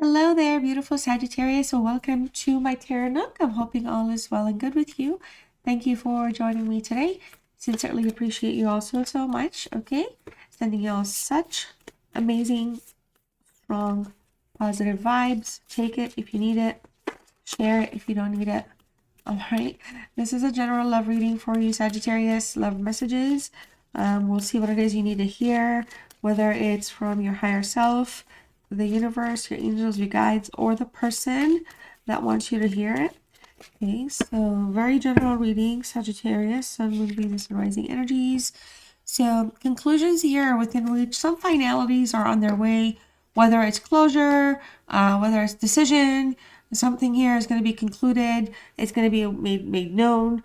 Hello there, beautiful Sagittarius. So welcome to my Tarot Nook. I'm hoping all is well and good with you. Thank you for joining me today. Sincerely appreciate you all so much. Okay, sending you all such amazing, strong, positive vibes. Take it if you need it. Share it if you don't need it. All right. This is a general love reading for you, Sagittarius. Love messages. We'll see what it is you need to hear, whether it's from your higher self, the universe, your angels, your guides, or the person that wants you to hear it. Okay, so very general reading, Sagittarius, Sun, Moon, Venus, and rising energies. So conclusions here are within reach. Some finalities are on their way, whether it's closure, whether it's decision. Something here is going to be concluded. It's going to be made known.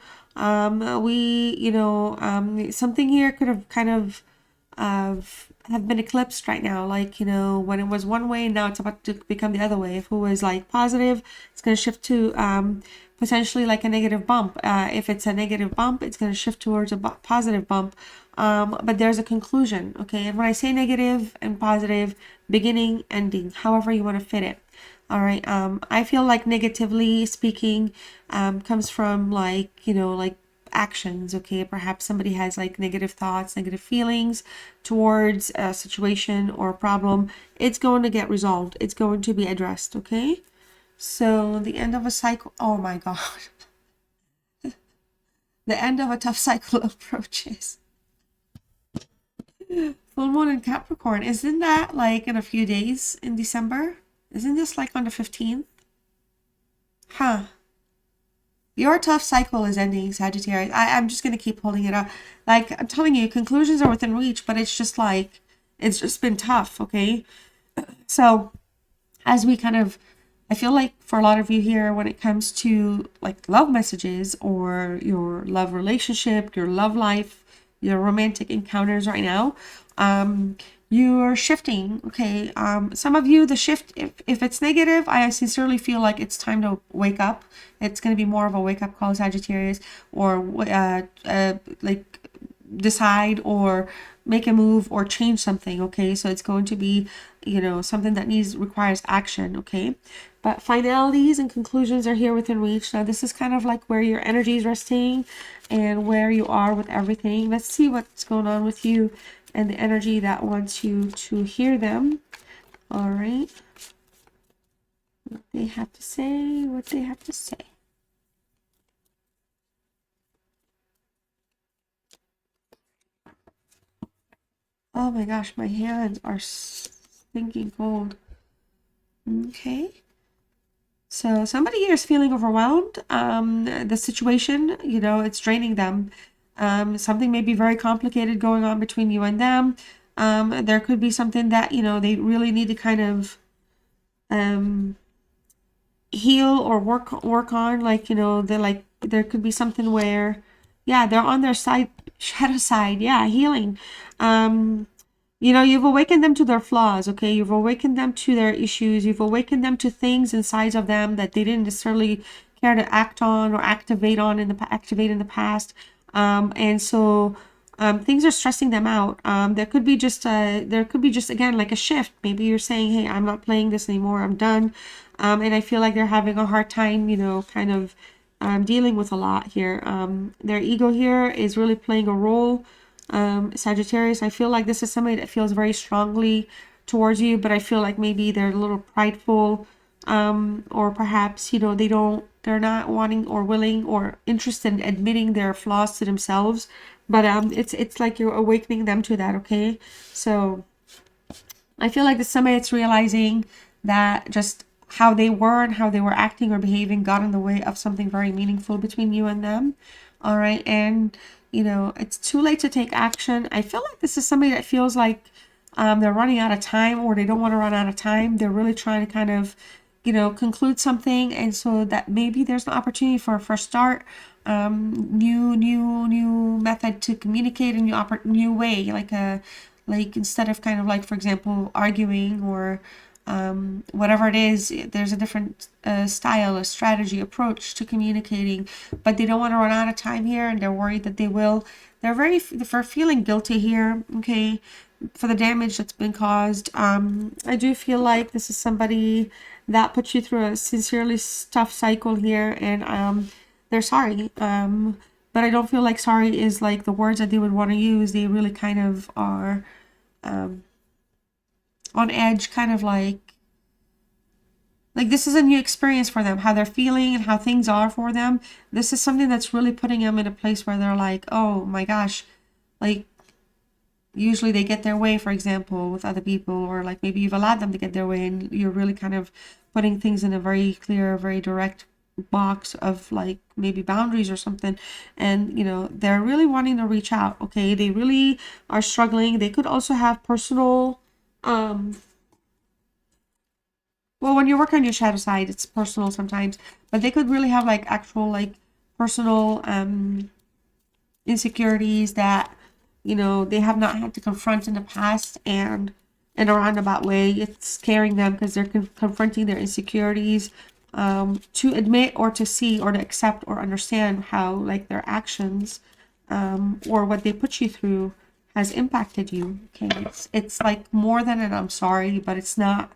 Something here could have kind of have been eclipsed right now. Like, when it was one way, now it's about to become the other way. If it was like positive, it's going to shift to potentially like a negative bump. If it's a negative bump, it's going to shift towards a positive bump. But there's a conclusion, okay? And when I say negative and positive, beginning, ending, however you want to fit it. All right. I feel like negatively speaking comes from like actions. Okay, perhaps somebody has like negative thoughts, negative feelings towards a situation or a problem. It's going to get resolved. It's going to be addressed. Okay, so the end of a cycle. Oh my god. The end of a tough cycle approaches. Full moon in Capricorn. Isn't that like in a few days in December? Isn't this like on the 15th? Huh. Your tough cycle is ending, Sagittarius. I'm just going to keep holding it up. Like, I'm telling you, conclusions are within reach, but it's just like, it's just been tough, okay? So, as we kind of, I feel like for a lot of you here, when it comes to like love messages or your love relationship, your love life, your romantic encounters right now, you're shifting. Okay, some of you, the shift, if it's negative, I sincerely feel like it's time to wake up. It's going to be more of a wake up call, Sagittarius, or like decide or make a move or change something. Okay, so it's going to be something that requires action. Okay, but finalities and conclusions are here within reach. Now this is kind of like where your energy is resting and where you are with everything. Let's see what's going on with you and the energy that wants you to hear them. All right, what they have to say, what they have to say. Oh my gosh, my hands are stinking cold. Okay. So somebody here is feeling overwhelmed. The situation, it's draining them. Something may be very complicated going on between you and them. There could be something that, they really need to kind of heal or work on. Like, they're like, there could be something where, yeah, they're on their side, shadow side. Yeah, healing. You've awakened them to their flaws, okay? You've awakened them to their issues. You've awakened them to things inside of them that they didn't necessarily care to act on or activate in the past. And so things are stressing them out. There could be just again like a shift. Maybe you're saying, "Hey, I'm not playing this anymore. I'm done." And I feel like they're having a hard time, kind of dealing with a lot here. Their ego here is really playing a role. Sagittarius, I feel like this is somebody that feels very strongly towards you, but I feel like maybe they're a little prideful, or perhaps, they're not wanting or willing or interested in admitting their flaws to themselves. But it's like you're awakening them to that, okay? So I feel like this somebody that's realizing that just how they were and how they were acting or behaving got in the way of something very meaningful between you and them. All right, and it's too late to take action. I feel like this is somebody that feels like they're running out of time, or they don't want to run out of time. They're really trying to kind of, conclude something, and so that maybe there's an opportunity for a fresh start, new method to communicate, a new way, like instead of kind of like, for example, arguing or whatever it is, there's a different style, a strategy, approach to communicating, but they don't want to run out of time here, and they're worried that they will. They're feeling guilty here, okay? for the damage that's been caused. I do feel like this is somebody that put you through a sincerely tough cycle here, and they're sorry. But I don't feel like sorry is like the words that they would want to use. They really kind of are on edge, kind of like this is a new experience for them, how they're feeling and how things are for them. This is something that's really putting them in a place where they're like, oh my gosh, like usually they get their way, for example, with other people, or like maybe you've allowed them to get their way and you're really kind of putting things in a very clear, very direct box of like maybe boundaries or something. And you know, they're really wanting to reach out. Okay, they really are struggling. They could also have personal well, when you work on your shadow side, it's personal sometimes, but they could really have like actual like personal insecurities that, you know, they have not had to confront in the past, and in a roundabout way, it's scaring them because they're confronting their insecurities, to admit or to see or to accept or understand how like their actions or what they put you through has impacted you. Okay, it's like more than an I'm sorry, but it's not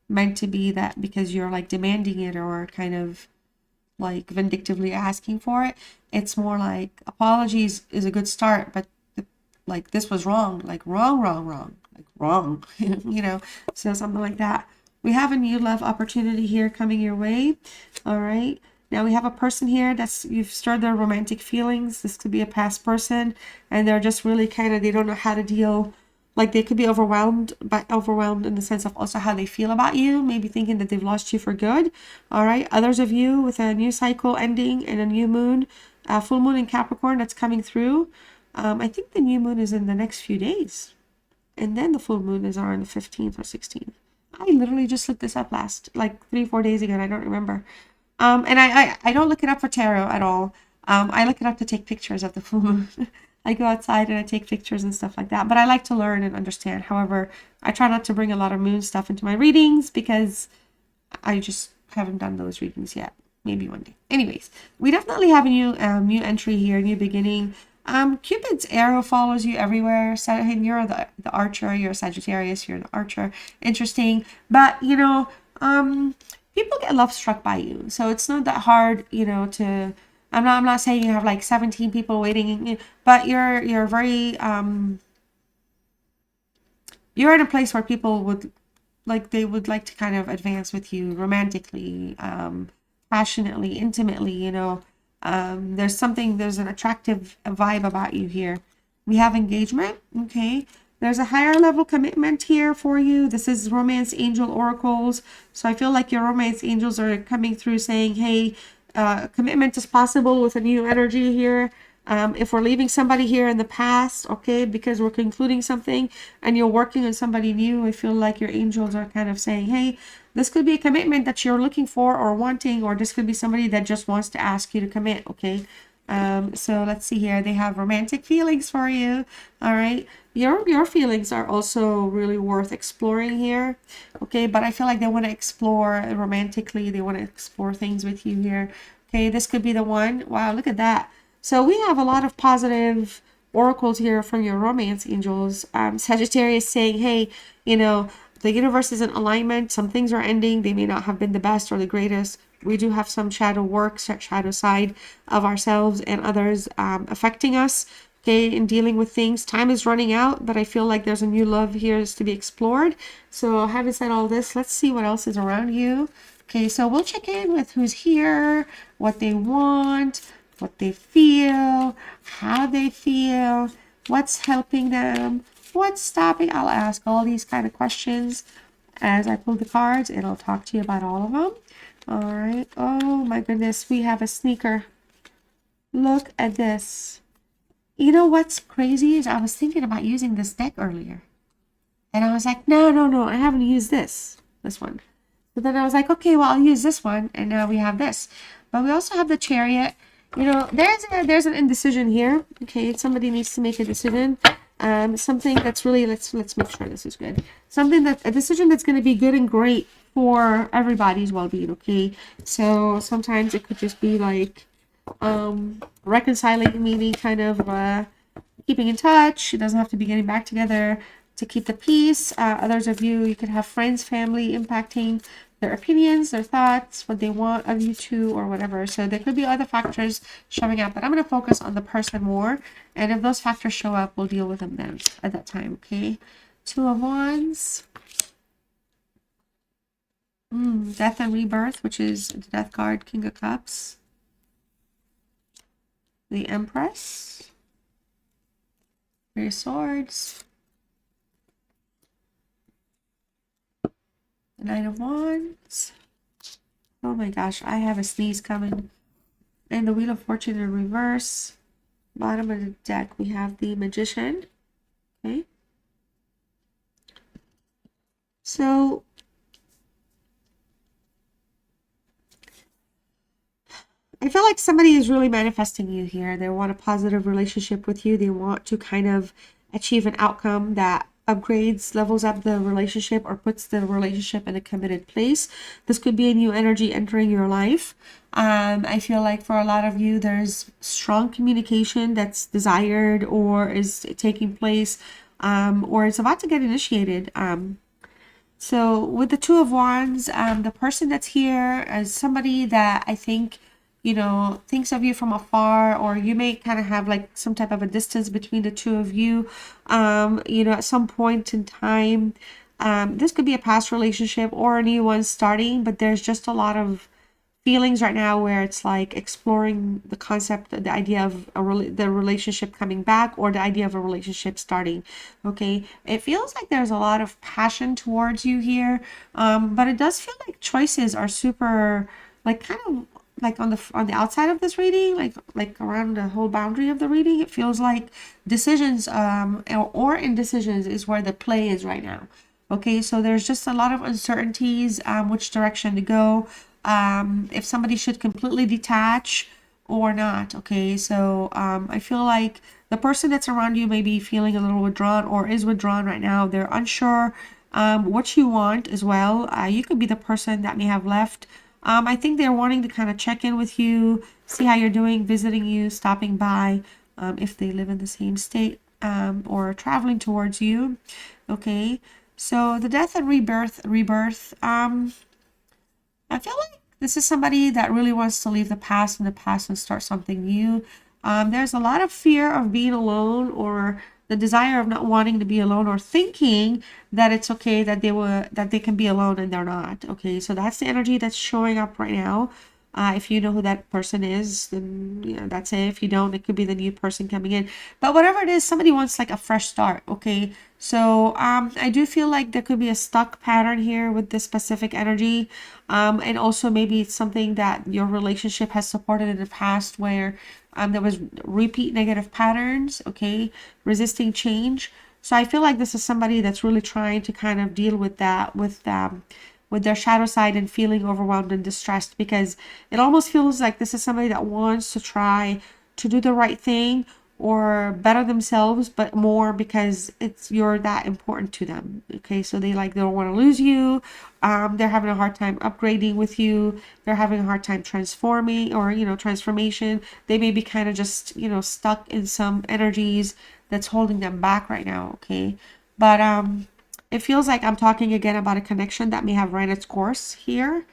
meant to be that because you're like demanding it or kind of like vindictively asking for it. It's more like apologies is a good start, but like this was wrong, like wrong, like wrong, you know, so something like that. We have a new love opportunity here coming your way. All right. Now we have a person here that's, you've stirred their romantic feelings. This could be a past person, and they're just really kind of, they don't know how to deal. Like they could be overwhelmed in the sense of also how they feel about you, maybe thinking that they've lost you for good. All right. Others of you with a new cycle ending and a new moon, full moon in Capricorn that's coming through. I think the new moon is in the next few days. And then the full moon is on the 15th or 16th. I literally just looked this up like 3-4 days ago, and I don't remember. And I don't look it up for tarot at all. I look it up to take pictures of the full moon. I go outside and I take pictures and stuff like that. But I like to learn and understand. However, I try not to bring a lot of moon stuff into my readings because I just haven't done those readings yet. Maybe one day. Anyways, we definitely have a new entry here, new beginning. Cupid's arrow follows you everywhere. And you're the archer, you're a Sagittarius, you're an archer. Interesting. But, you know, people get love struck by you. So it's not that hard, you know, to, I'm not saying you have like 17 people waiting, but you're very, you're in a place where people would like, they would like to kind of advance with you romantically, passionately, intimately, you know. There's an attractive vibe about you here. We have engagement. Okay. There's a higher level commitment here for you. This is romance angel oracles. So I feel like your romance angels are coming through saying, hey, commitment is possible with a new energy here. If we're leaving somebody here in the past, okay, because we're concluding something and you're working on somebody new, I feel like your angels are kind of saying, hey, this could be a commitment that you're looking for or wanting, or this could be somebody that just wants to ask you to commit, okay? So let's see here. They have romantic feelings for you, all right? Your feelings are also really worth exploring here, okay? But I feel like they want to explore romantically. They want to explore things with you here, okay? This could be the one. Wow, look at that. So we have a lot of positive oracles here from your romance angels. Sagittarius saying, hey, you know, the universe is in alignment. Some things are ending. They may not have been the best or the greatest. We do have some shadow work, shadow side of ourselves and others affecting us, okay, in dealing with things. Time is running out, but I feel like there's a new love here to be explored. So having said all this, let's see what else is around you. Okay, so we'll check in with who's here, what they want, what they feel, how they feel, what's helping them, what's stopping. I'll ask all these kind of questions as I pull the cards, and I'll talk to you about all of them. All right. Oh my goodness, we have a sneaker. Look at this. You know what's crazy is I was thinking about using this deck earlier, and I was like, no, I haven't used this one. But then I was like, okay, well, I'll use this one, and now we have this. But we also have the Chariot. You know, there's an indecision here. Okay, somebody needs to make a decision. Something that's really, let's make sure this is good. A decision that's going to be good and great for everybody's well-being. Okay, so sometimes it could just be like reconciling, meaning kind of keeping in touch. It doesn't have to be getting back together. to keep the peace. Others of you, you could have friends, family impacting their opinions, their thoughts, what they want of you two, or whatever. So there could be other factors showing up, but I'm going to focus on the person more. And if those factors show up, we'll deal with them then at that time, okay? Two of Wands. Death and Rebirth, which is the Death card, King of Cups. The Empress. Three of Swords. The Knight of Wands. Oh my gosh, I have a sneeze coming. And the Wheel of Fortune in reverse. Bottom of the deck, we have the Magician. Okay. So I feel like somebody is really manifesting you here. They want a positive relationship with you. They want to kind of achieve an outcome that upgrades, levels up the relationship, or puts the relationship in a committed place. This could be a new energy entering your life. I feel like for a lot of you, there's strong communication that's desired or is taking place, or it's about to get initiated. So with the Two of Wands, the person that's here is somebody that I think, you know, thinks of you from afar, or you may kind of have like some type of a distance between the two of you, you know, at some point in time. This could be a past relationship or a new one starting, but there's just a lot of feelings right now where it's like exploring the concept, the idea of the relationship coming back, or the idea of a relationship starting. Okay, it feels like there's a lot of passion towards you here, but it does feel like choices are super, like, kind of like on the outside of this reading, like around the whole boundary of the reading. It feels like decisions or indecisions is where the play is right now. Okay, so there's just a lot of uncertainties, which direction to go, if somebody should completely detach or not. Okay, so I feel like the person that's around you may be feeling a little withdrawn or is withdrawn right now. They're unsure what you want as well. You could be the person that may have left. I think they're wanting to kind of check in with you, see how you're doing, visiting you, stopping by, if they live in the same state, or traveling towards you. Okay, so the Death and Rebirth. I feel like this is somebody that really wants to leave the past in the past and start something new. There's a lot of fear of being alone, or the desire of not wanting to be alone, or thinking that it's okay that they can be alone and they're not. Okay, so that's the energy that's showing up right now. If you know who that person is, then, you know, that's it. If you don't, it could be the new person coming in. But whatever it is, somebody wants like a fresh start. Okay, so I do feel like there could be a stuck pattern here with this specific energy, and also maybe it's something that your relationship has supported in the past, where there was repeat negative patterns. Okay, resisting change. So I feel like this is somebody that's really trying to kind of deal with that, with their shadow side, and feeling overwhelmed and distressed, because it almost feels like this is somebody that wants to try to do the right thing or better themselves, but more because you're that important to them. Okay, so they don't want to lose you. They're having a hard time upgrading with you. They're having a hard time transforming, or, you know, transformation. They may be kind of just, you know, stuck in some energies that's holding them back right now. Okay, but it feels like I'm talking again about a connection that may have ran its course here.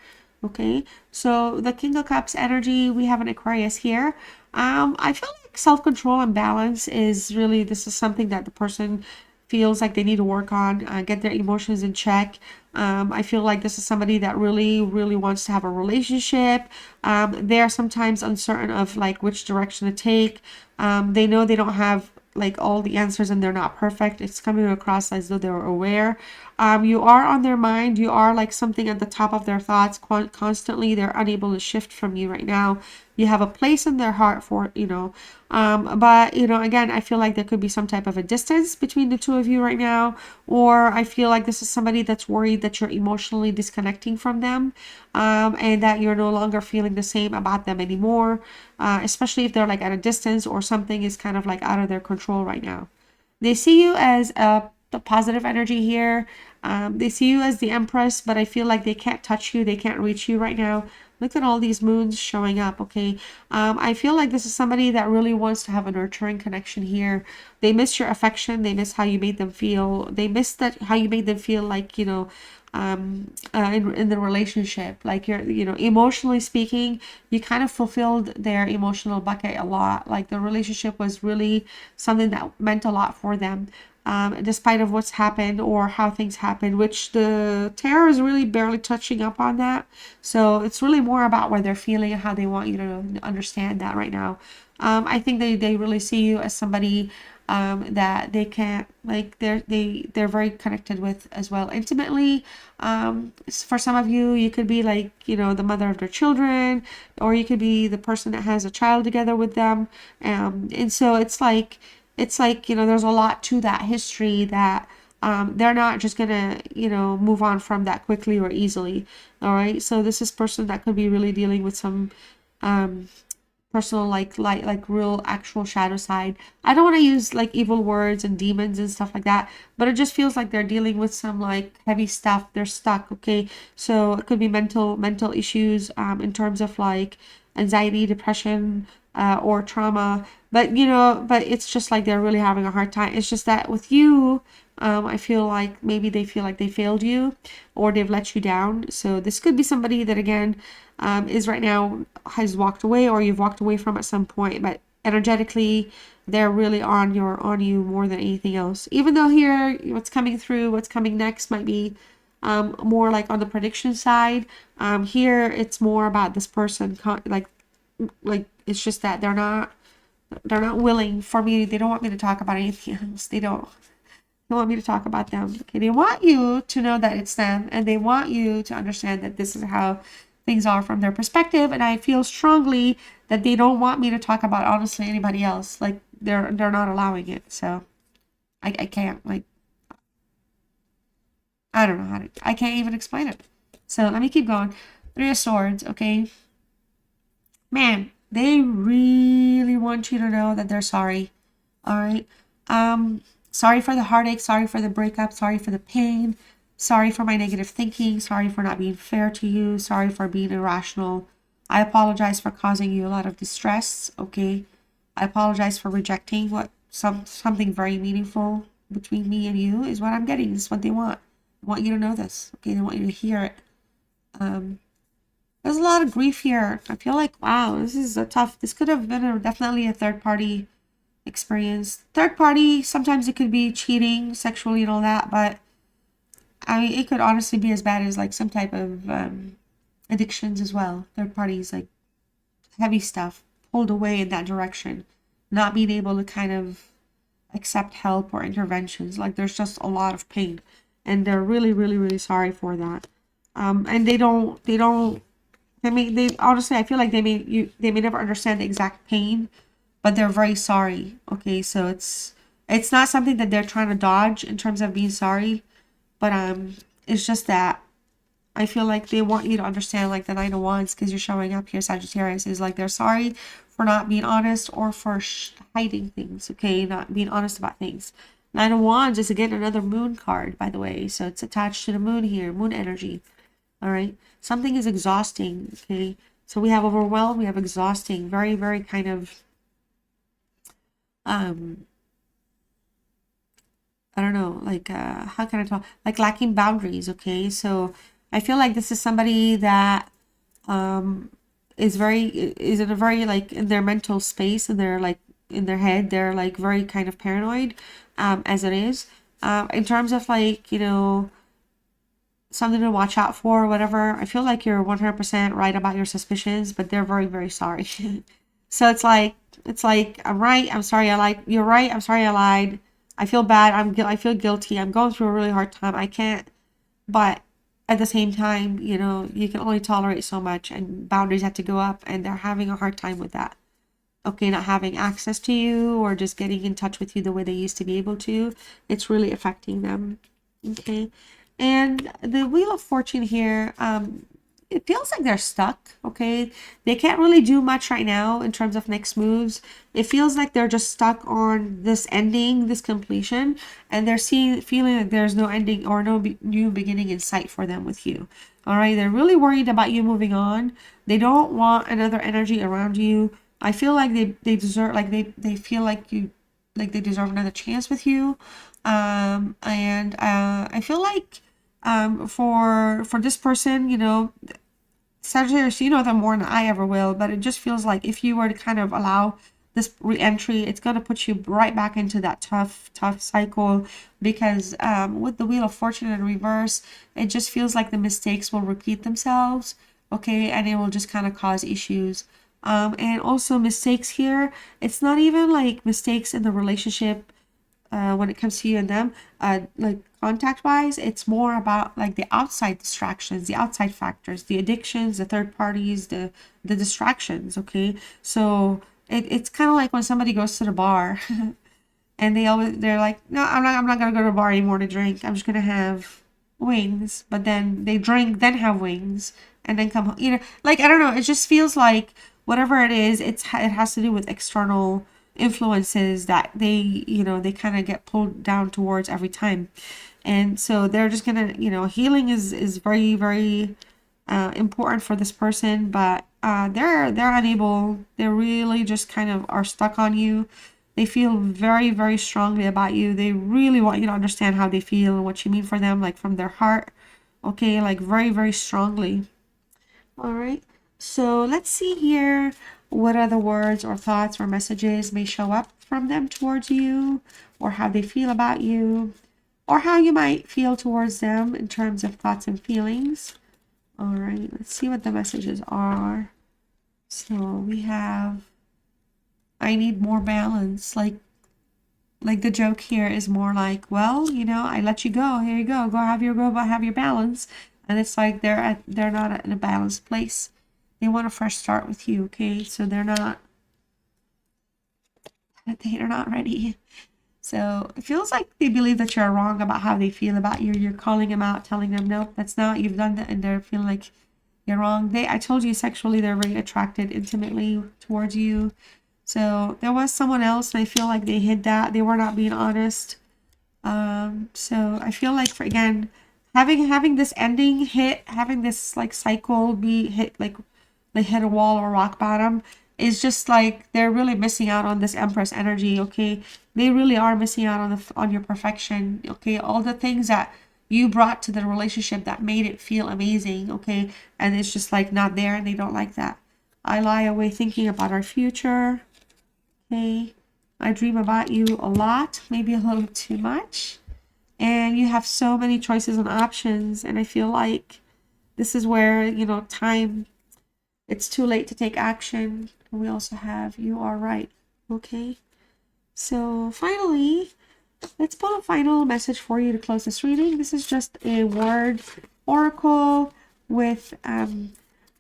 Okay, so the King of Cups energy, we have an Aquarius here. I feel like self-control and balance is really, this is something that the person feels like they need to work on, get their emotions in check. I feel like this is somebody that really, really wants to have a relationship. They're sometimes uncertain of like which direction to take. They know they don't have like all the answers, and they're not perfect. It's coming across as though they're aware. You are on their mind. You are like something at the top of their thoughts constantly. They're unable to shift from you right now. You have a place in their heart for, you know, but, you know, again, I feel like there could be some type of a distance between the two of you right now, or I feel like this is somebody that's worried that you're emotionally disconnecting from them, and that you're no longer feeling the same about them anymore, especially if they're like at a distance, or something is kind of like out of their control right now. They see you as a the positive energy here. They see you as the Empress, but I feel like they can't touch you. They can't reach you right now. Look at all these moons showing up, okay? I feel like this is somebody that really wants to have a nurturing connection here. They miss your affection. They miss how you made them feel. They miss that how you made them feel like, you know, in the relationship, like you're, you know, emotionally speaking, you kind of fulfilled their emotional bucket a lot. Like the relationship was really something that meant a lot for them, despite of what's happened or how things happened, which the tarot is really barely touching up on that. So it's really more about what they're feeling and how they want you to understand that right now. I think they really see you as somebody that they can't, like, they're very connected with as well intimately. For some of you, you could be like, you know, the mother of their children, or you could be the person that has a child together with them. And so it's like, you know, there's a lot to that history that they're not just gonna, you know, move on from that quickly or easily. All right, so this is person that could be really dealing with some personal, like real actual shadow side. I don't want to use like evil words and demons and stuff like that, but it just feels like they're dealing with some like heavy stuff. They're stuck, okay? So it could be mental issues in terms of like anxiety, depression, or trauma. But you know, but it's just like they're really having a hard time. It's just that with you, I feel like maybe they feel like they failed you or they've let you down. So this could be somebody that again is right now has walked away, or you've walked away from at some point, but energetically they're really on you more than anything else. Even though here what's coming through, what's coming next might be more like on the prediction side. Here it's more about this person like it's just that they're not willing for me. They don't want me to talk about anything else. They don't want me to talk about them. Okay, they want you to know that it's them, and they want you to understand that this is how things are from their perspective. And I feel strongly that they don't want me to talk about honestly anybody else. Like they're not allowing it. So I can't, like, I don't know how to, I can't even explain it. So let me keep going. Three of Swords, okay? Man, they really want you to know that they're sorry. All right. Sorry for the heartache, sorry for the breakup, sorry for the pain, sorry for my negative thinking, sorry for not being fair to you, sorry for being irrational. I apologize for causing you a lot of distress, okay? I apologize for rejecting something very meaningful between me and you is what I'm getting. This is what they want. I want you to know this, okay? They want you to hear it. There's a lot of grief here. I feel like, wow, this could have been definitely a third party experience. Third party, sometimes it could be cheating sexually and all that, but I mean, it could honestly be as bad as like some type of addictions as well. Third parties, like heavy stuff, pulled away in that direction, not being able to kind of accept help or interventions. Like there's just a lot of pain, and they're really, really, really sorry for that. And they honestly, I feel like they may never understand the exact pain, but they're very sorry. Okay, so it's not something that they're trying to dodge in terms of being sorry, but it's just that I feel like they want you to understand, like the Nine of Wands, because you're showing up here, Sagittarius, is like they're sorry for not being honest or for hiding things. Okay, not being honest about things. Nine of Wands is again another moon card, by the way, so it's attached to the moon here, moon energy. All right, something is exhausting. Okay, so we have overwhelmed, we have exhausting, very, very kind of I don't know, like how can I talk, like lacking boundaries. Okay, so I feel like this is somebody that is in a very like in their mental space, and they're like in their head, they're like very kind of paranoid as it is, in terms of like, you know, something to watch out for or whatever. I feel like you're 100% right about your suspicions, but they're very, very sorry. So it's like I'm right, I'm sorry I lied. You're right, I'm sorry I lied. I feel bad. I feel guilty. I'm going through a really hard time. I can't, but at the same time, you know, you can only tolerate so much, and boundaries have to go up, and they're having a hard time with that. Okay, not having access to you or just getting in touch with you the way they used to be able to. It's really affecting them. Okay. And the Wheel of Fortune here, it feels like they're stuck, okay? They can't really do much right now in terms of next moves. It feels like they're just stuck on this ending, this completion, and they're feeling like there's no ending or no new beginning in sight for them with you. All right, they're really worried about you moving on. They don't want another energy around you. I feel like they deserve, like they feel like you, like they deserve another chance with you. And I feel like for this person, you know, Sagittarius, you know them more than I ever will, but it just feels like if you were to kind of allow this re-entry, it's going to put you right back into that tough cycle, because with the Wheel of Fortune in reverse, it just feels like the mistakes will repeat themselves, okay, and it will just kind of cause issues. And also mistakes here, it's not even like mistakes in the relationship when it comes to you and them, like contact wise, it's more about like the outside distractions, the outside factors, the addictions, the third parties, the distractions. Okay, so it's kind of like when somebody goes to the bar and they're like, no, I'm not gonna go to the bar anymore to drink. I'm just gonna have wings. But then they drink, then have wings, and then come home. You know, like I don't know. It just feels like whatever it is, it has to do with external influences that they, you know, they kind of get pulled down towards every time. And so they're just gonna, you know, healing is very, very important for this person, but they're unable. They really just kind of are stuck on you. They feel very, very strongly about you. They really want you to understand how they feel and what you mean for them, like from their heart. Okay, like very, very strongly. All right. So let's see here what other words or thoughts or messages may show up from them towards you, or how they feel about you, or how you might feel towards them in terms of thoughts and feelings. All right, let's see what the messages are. So we have, I need more balance. Like the joke here is more like, well, you know, I let you go. Here you go. Go have your balance. And it's like they're not in a balanced place. They want a fresh start with you, okay? So they're not ready. So it feels like they believe that you're wrong about how they feel about you. You're calling them out, telling them, nope, that's not, you've done that, and they're feeling like you're wrong. I told you sexually, they're very attracted intimately towards you. So there was someone else, and I feel like they hid that. They were not being honest. So I feel like, for again, having this ending hit, having this like cycle be hit, like they hit a wall or rock bottom, is just like they're really missing out on this Empress energy. Okay, they really are missing out on your perfection. Okay, all the things that you brought to the relationship that made it feel amazing. Okay, and it's just like not there, and they don't like that. I lie awake thinking about our future. Okay, I dream about you a lot, maybe a little too much. And you have so many choices and options, and I feel like this is where, you know, time, it's too late to take action. And we also have you are right. Okay, so finally, let's pull a final message for you to close this reading. This is just a word oracle with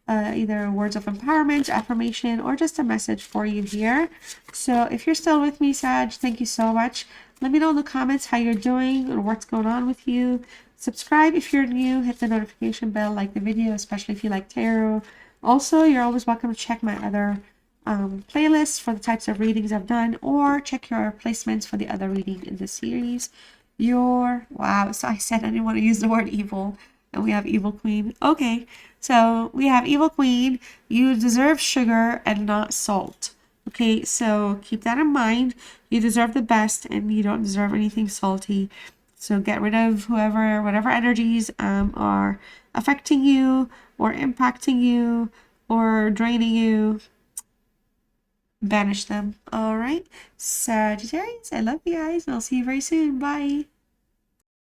either words of empowerment, affirmation, or just a message for you here. So if you're still with me, Sag, thank you so much. Let me know in the comments how you're doing or what's going on with you. Subscribe if you're new. Hit the notification bell, like the video, especially if you like tarot. Also, you're always welcome to check my other playlists for the types of readings I've done, or check your placements for the other reading in this series. Wow, so I said I didn't want to use the word evil, and we have Evil Queen. Okay, so we have Evil Queen. You deserve sugar and not salt. Okay, so keep that in mind. You deserve the best, and you don't deserve anything salty. So get rid of whatever energies are affecting you or impacting you or draining you. Banish them. All right, Sagittarius, I love you guys, and I'll see you very soon. Bye.